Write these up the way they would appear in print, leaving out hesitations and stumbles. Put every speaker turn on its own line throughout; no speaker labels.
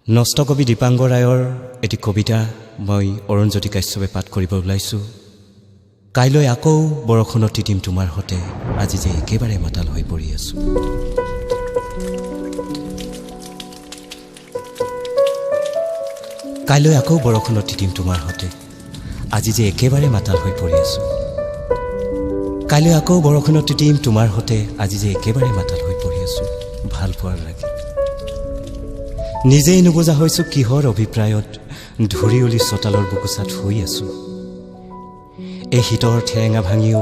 নষ্ট কবি দীপাংকৰ ৰায়ৰ এটি কবিতা মই অৰুণজ্যোতি কাশ্যপে পাঠ কৰিব ওলাইছোঁ। কাইলৈ আকৌ বৰষুণত তিতিম তোমাৰ হতে, আজি যে একেবাৰে মাতাল হৈ পৰি আছো। কাইলৈ আকৌ বৰষুণত তিতিম তোমাৰ হতে, আজি যে একেবাৰে মাতাল হৈ পৰি আছো। কাইলৈ আকৌ বৰষুণত তিতিম তোমাৰ হতে, আজি যে একেবাৰে মাতাল হৈ পৰি আছো। ভাল পোৱাৰ লাগি নিজেই নুবুজা হৈছো কিহৰ অভিপ্ৰায়ত ধুৰিউলি চোতালৰ বুকুচাত শুই আছো। এই শীতৰ ঠেৰেঙা ভাঙিও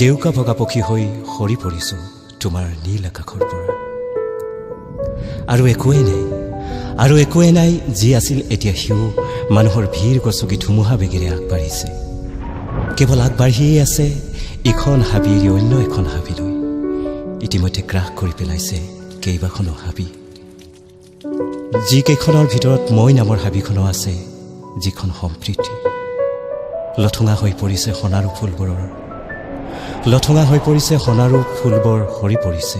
দেউকা ভগা পক্ষী হৈ সৰি পৰিছো তোমাৰ নীল আকাশৰ পৰা। আৰু একোৱে নাই যি আছিল এতিয়া সিও মানুহৰ ভিৰ গছকি ধুমুহা বেগেৰে আগবাঢ়িছে। কেৱল আগবাঢ়িয়েই আছে ইখন হাবি এৰি অন্য এখন হাবিলৈ। ইতিমধ্যে গ্ৰাস কৰি পেলাইছে কেইবাখনো হাবি। যিকেইখনৰ ভিতৰত মই নামৰ হাবিখনো আছে, যিখন সম্প্ৰীতি। লঠঙা হৈ পৰিছে সোণাৰু ফুলবোৰ সৰি পৰিছে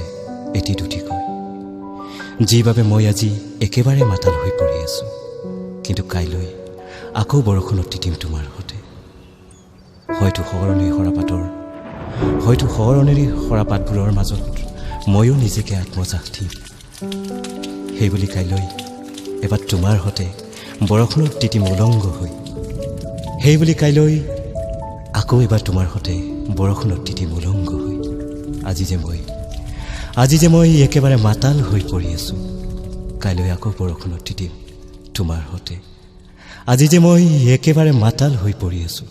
এটি দুটিকৈ। যি বাবে মই আজি একেবাৰে মাতাল হৈ পৰি আছো। কিন্তু কাইলৈ আকৌ বৰষুণত তিতিম তোমাৰ হতে। হয়তো শৰণেৰি সৰাপাতবোৰৰ মাজত ময়ো নিজকে আত্মজাহ দিম। সেইবুলি কাইলৈ এবাৰ তোমাৰ হতে বৰষুণত তিতিম উলংগ হৈ। সেইবুলি কাইলৈ আকৌ এবাৰ তোমাৰ হতে বৰষুণত তিতিম উলংগ হৈ। আজি যে মই একেবাৰে মাতাল হৈ পৰি আছো। কাইলৈ আকৌ বৰষুণত তিতিম তোমাৰ হতে, আজি যে মই একেবাৰে মাতাল হৈ পৰি আছো।